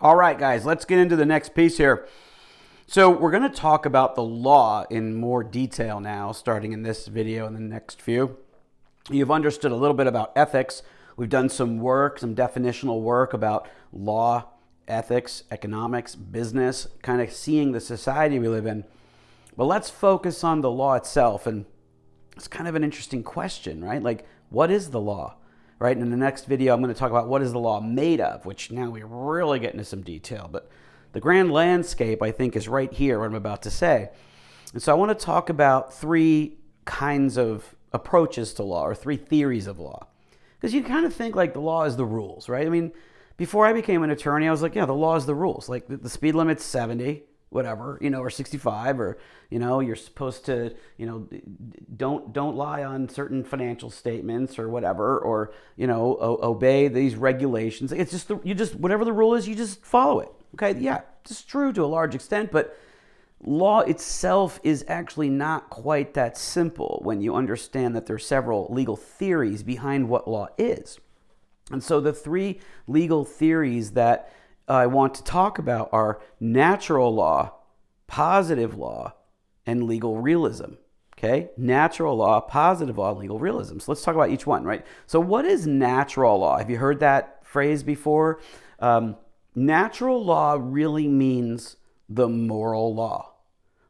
All right, guys, let's get into the next piece here. So we're going to talk about the law in more detail now, starting in this video and the next few. You've understood a little bit about ethics. We've done some work, some definitional work about law, ethics, economics, business, kind of seeing the society we live in. But let's focus on the law itself. And it's kind of an interesting question, right? Like, what is the law? Right? And in the next video, I'm going to talk about what is the law made of, which now we really get into some detail. But the grand landscape, I think, is right here, what I'm about to say. And so I want to talk about three kinds of approaches to law, or three theories of law. Because you kind of think like the law is the rules, right? I mean, before I became an attorney, I was like, yeah, the law is the rules. Like the speed limit's 70, whatever, or 65, or, you're supposed to, don't lie on certain financial statements or whatever, or, obey these regulations. It's just, whatever the rule is, you just follow it. Okay. Yeah, it's true to a large extent, but law itself is actually not quite that simple when you understand that there are several legal theories behind what law is. And so the three legal theories that I want to talk about are natural law, positive law, and legal realism. Okay? Natural law, positive law, and legal realism. So let's talk about each one, right? So what is natural law? Have you heard that phrase before? Natural law really means the moral law.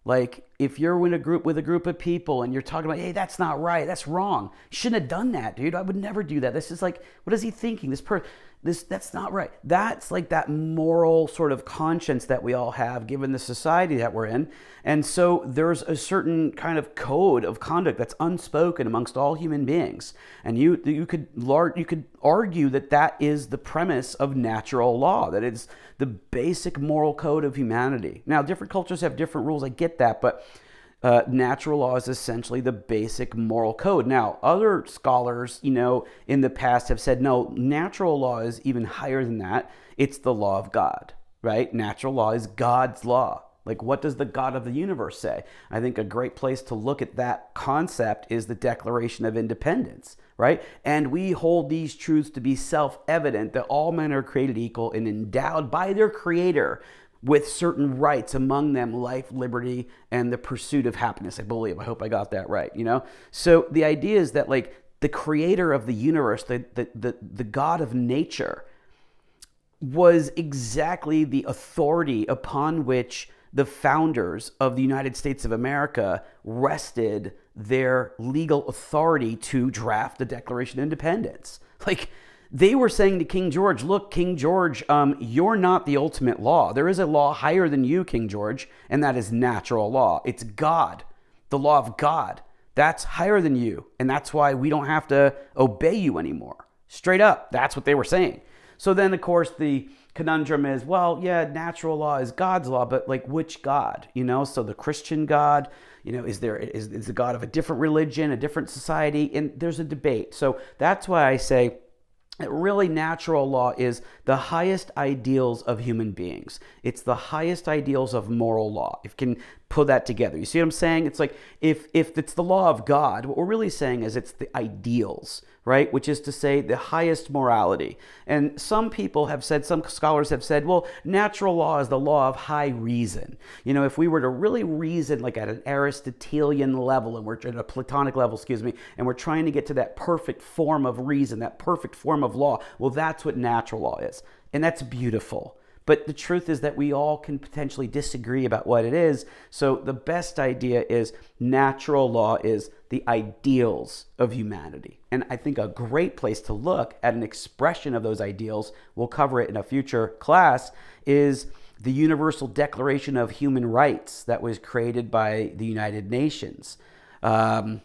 Like if you're in a group with a group of people and you're talking about, hey, that's not right, that's wrong. You shouldn't have done that, dude. I would never do that. This is like, what is he thinking? That's not right. That's like that moral sort of conscience that we all have given the society that we're in. And so there's a certain kind of code of conduct that's unspoken amongst all human beings. And you could argue that that is the premise of natural law, that it's the basic moral code of humanity. Now, different cultures have different rules. I get that, but natural law is essentially the basic moral code. Now, other scholars, in the past have said, no, natural law is even higher than that. It's the law of God, right? Natural law is God's law. Like, what does the God of the universe say? I think a great place to look at that concept is the Declaration of Independence, right? And we hold these truths to be self-evident that all men are created equal and endowed by their Creator with certain rights, among them life, liberty, and the pursuit of happiness. I believe. I hope I got that right. So the idea is that like the creator of the universe, the God of nature, was exactly the authority upon which the founders of the United States of America rested their legal authority to draft the Declaration of Independence. Like, they were saying to King George, look, King George, you're not the ultimate law. There is a law higher than you, King George, and that is natural law. It's God, the law of God. That's higher than you, and that's why we don't have to obey you anymore. Straight up, that's what they were saying. So then, of course, the conundrum is, well, yeah, natural law is God's law, but like which God? So the Christian God, is the God of a different religion, a different society? And there's a debate. So that's why I say, really, natural law is the highest ideals of human beings. It's the highest ideals of moral law. If you can put that together. You see what I'm saying? It's like if it's the law of God, what we're really saying is it's the ideals, right? Which is to say the highest morality. And some people have said, some scholars have said, well, natural law is the law of high reason. If we were to really reason like at an Aristotelian level, and we're at a Platonic level, and we're trying to get to that perfect form of reason, that perfect form of law, well, that's what natural law is. And that's beautiful. But the truth is that we all can potentially disagree about what it is. So the best idea is natural law is the ideals of humanity. And I think a great place to look at an expression of those ideals, we'll cover it in a future class, is the Universal Declaration of Human Rights that was created by the United Nations. It'd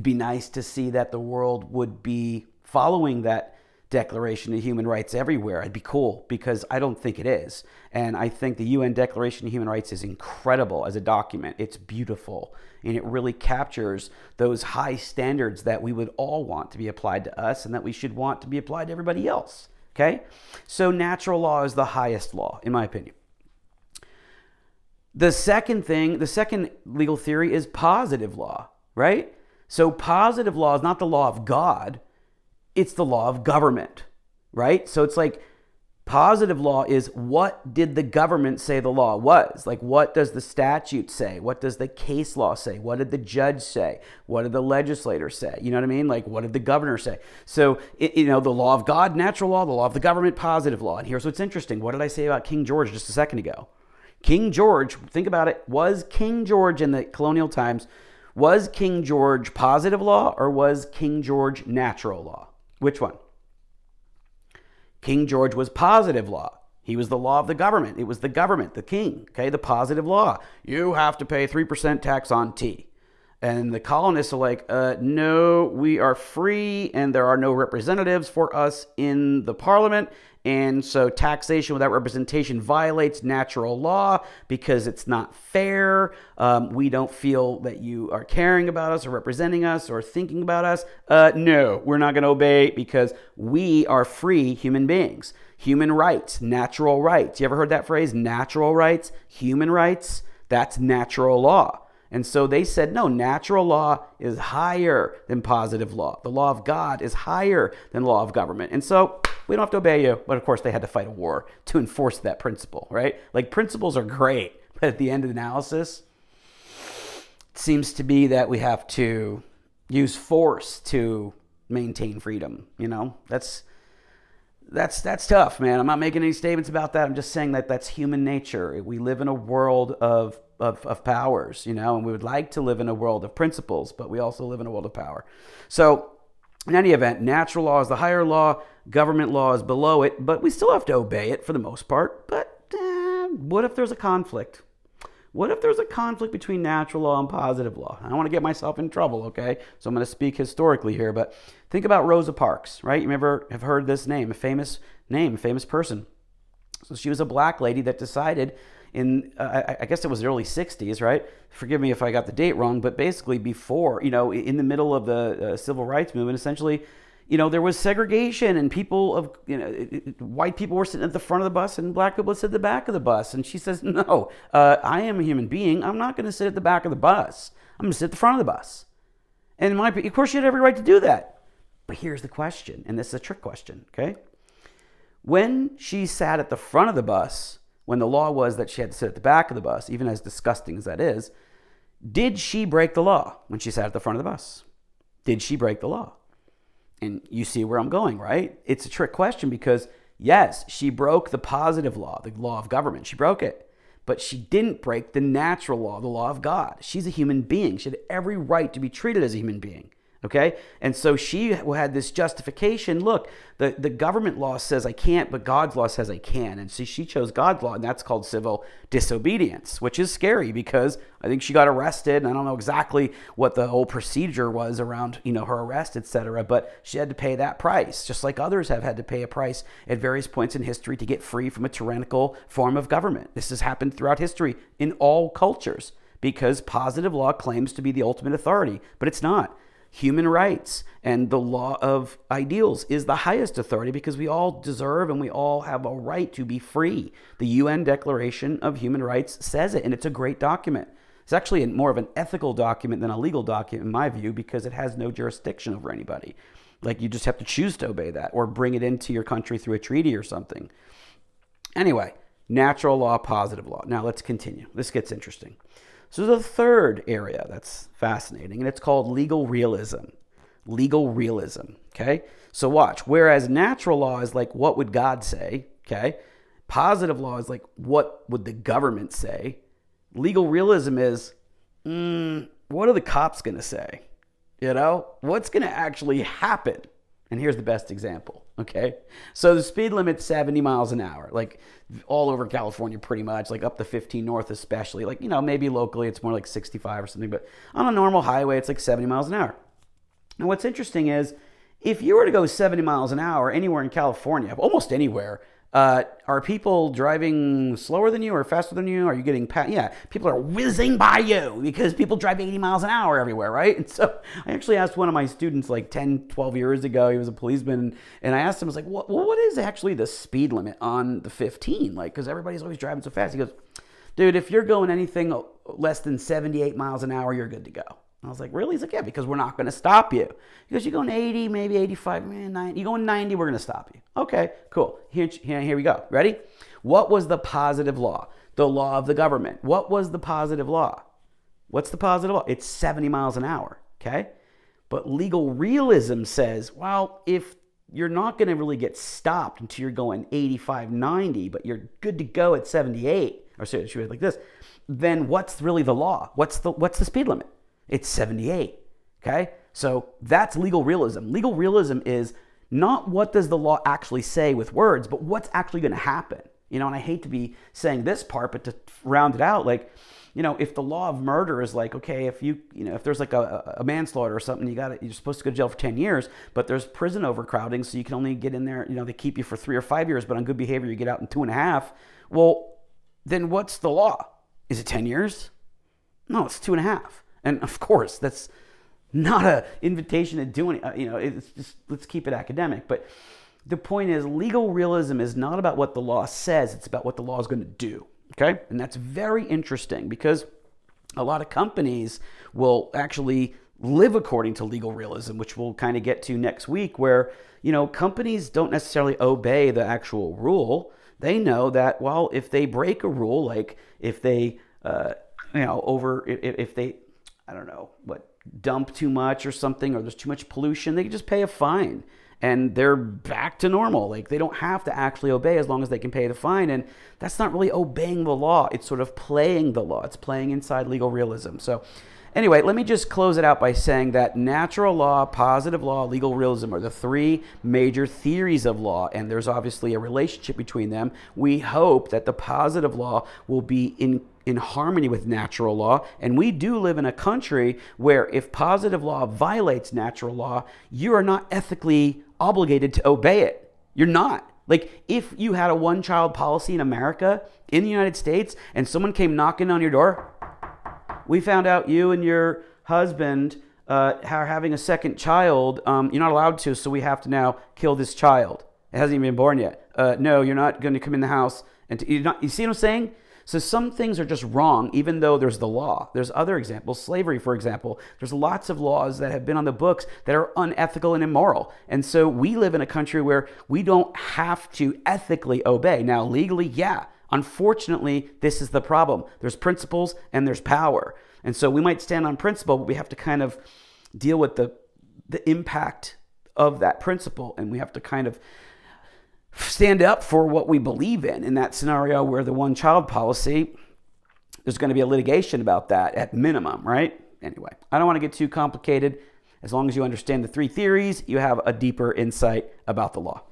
be nice to see that the world would be following that Declaration of Human Rights everywhere. It'd be cool, because I don't think it is. And I think the UN Declaration of Human Rights is incredible as a document. It's beautiful, and it really captures those high standards that we would all want to be applied to us and that we should want to be applied to everybody else. Okay? So natural law is the highest law, in my opinion. The second legal theory is positive law, right? So positive law is not the law of God, it's the law of government, right? So it's like Positive law is, what did the government say the law was? Like, what does the statute say? What does the case law say? What did the judge say? What did the legislator say? You know what I mean? Like, what did the governor say? So, the law of God, natural law, the law of the government, positive law. And here's what's interesting. What did I say about King George just a second ago? King George, think about it, was King George in the colonial times, was King George positive law or was King George natural law? Which one? King George was positive law. He was the law of the government. It was the government, the king, okay, the positive law. You have to pay 3% tax on tea. And the colonists are like, no, we are free and there are no representatives for us in the parliament. And so taxation without representation violates natural law because it's not fair. We don't feel that you are caring about us or representing us or thinking about us. No, we're not going to obey because we are free human beings. Human rights, natural rights. You ever heard that phrase? Natural rights, human rights? That's natural law. And so they said, no, natural law is higher than positive law. The law of God is higher than law of government. And so we don't have to obey you. But of course, they had to fight a war to enforce that principle, right? Like, principles are great. But at the end of the analysis, it seems to be that we have to use force to maintain freedom. That's tough, man. I'm not making any statements about that. I'm just saying that that's human nature. We live in a world of powers, and we would like to live in a world of principles, but we also live in a world of power. So in any event, natural law is the higher law, government law is below it, but we still have to obey it for the most part. But what if there's a conflict? What if there's a conflict between natural law and positive law? I don't want to get myself in trouble, okay? So I'm going to speak historically here, but think about Rosa Parks, right? You ever have heard this name, a famous person. So she was a black lady that decided in, I guess it was the early 60s, right? Forgive me if I got the date wrong, but basically before, in the middle of the civil rights movement, essentially, there was segregation and white people were sitting at the front of the bus and black people would sit at the back of the bus. And she says, no, I am a human being. I'm not going to sit at the back of the bus. I'm going to sit at the front of the bus. And of course, she had every right to do that. But here's the question, and this is a trick question, okay? When she sat at the front of the bus, when the law was that she had to sit at the back of the bus, even as disgusting as that is, did she break the law when she sat at the front of the bus? Did she break the law? And you see where I'm going, right? It's a trick question because, yes, she broke the positive law, the law of government. She broke it. But she didn't break the natural law, the law of God. She's a human being. She had every right to be treated as a human being. Okay? And so she had this justification. Look, the government law says I can't, but God's law says I can. And so she chose God's law, and that's called civil disobedience, which is scary because I think she got arrested. And I don't know exactly what the whole procedure was around, her arrest, etc. But she had to pay that price, just like others have had to pay a price at various points in history to get free from a tyrannical form of government. This has happened throughout history in all cultures because positive law claims to be the ultimate authority, but it's not. Human rights and the law of ideals is the highest authority because we all deserve and we all have a right to be free. The UN Declaration of Human Rights says it, and it's a great document. It's actually more of an ethical document than a legal document, in my view, because it has no jurisdiction over anybody. Like, you just have to choose to obey that or bring it into your country through a treaty or something. Anyway, natural law, positive law. Now let's continue. This gets interesting. So the third area that's fascinating, and it's called legal realism. Legal realism, okay? So watch. Whereas natural law is like, what would God say, okay? Positive law is like, what would the government say? Legal realism is, what are the cops going to say? What's going to actually happen? And here's the best example, okay? So the speed limit's 70 miles an hour, like all over California pretty much, like up to 15 north especially. Like, maybe locally it's more like 65 or something, but on a normal highway it's like 70 miles an hour. And what's interesting is if you were to go 70 miles an hour anywhere in California, almost anywhere, are people driving slower than you or faster than you? Are you getting past? Yeah, people are whizzing by you because people drive 80 miles an hour everywhere, right? And so I actually asked one of my students like 10, 12 years ago, he was a policeman, and I asked him, I was like, what is actually the speed limit on the 15? Like, because everybody's always driving so fast. He goes, dude, if you're going anything less than 78 miles an hour, you're good to go. I was like, really? He's like, yeah, because we're not going to stop you. He goes, you're going 80, maybe 85, man, 90. You're going 90, we're going to stop you. Okay, cool. Here we go. Ready? What was the positive law? The law of the government. What was the positive law? What's the positive law? It's 70 miles an hour, okay? But legal realism says, well, if you're not going to really get stopped until you're going 85, 90, but you're good to go at 78, or so it should be like this, then what's really the law? What's the speed limit? It's 78, okay? So that's legal realism. Legal realism is not what does the law actually say with words, but what's actually going to happen. And I hate to be saying this part, but to round it out, like, if the law of murder is like, okay, if if there's like a manslaughter or something, you're supposed to go to jail for 10 years, but there's prison overcrowding, so you can only get in there, they keep you for 3 or 5 years, but on good behavior, you get out in 2.5. Well, then what's the law? Is it 10 years? No, it's 2.5. And of course, that's not an invitation to do any, it's just, let's keep it academic. But the point is, legal realism is not about what the law says, it's about what the law is going to do. Okay? And that's very interesting because a lot of companies will actually live according to legal realism, which we'll kind of get to next week, where, companies don't necessarily obey the actual rule. They know that, well, if they break a rule, like if they, if they, I don't know, dump too much or something, or there's too much pollution, they can just pay a fine and they're back to normal. Like, they don't have to actually obey as long as they can pay the fine. And that's not really obeying the law. It's sort of playing the law. It's playing inside legal realism. So anyway, let me just close it out by saying that natural law, positive law, legal realism are the 3 major theories of law, and there's obviously a relationship between them. We hope that the positive law will be in harmony with natural law, and we do live in a country where if positive law violates natural law, you are not ethically obligated to obey it. You're not. Like, if you had a one-child policy in America, in the United States, and someone came knocking on your door, we found out you and your husband are having a second child. You're not allowed to, so we have to now kill this child. It hasn't even been born yet. No, you're not going to come in the house. You see what I'm saying? So some things are just wrong, even though there's the law. There's other examples. Slavery, for example. There's lots of laws that have been on the books that are unethical and immoral. And so we live in a country where we don't have to ethically obey. Now, legally, yeah. Unfortunately, this is the problem. There's principles and there's power. And so we might stand on principle, but we have to kind of deal with the impact of that principle. And we have to kind of stand up for what we believe in that scenario where the one-child policy, there's going to be a litigation about that at minimum, right? Anyway, I don't want to get too complicated. As long as you understand the 3 theories, you have a deeper insight about the law.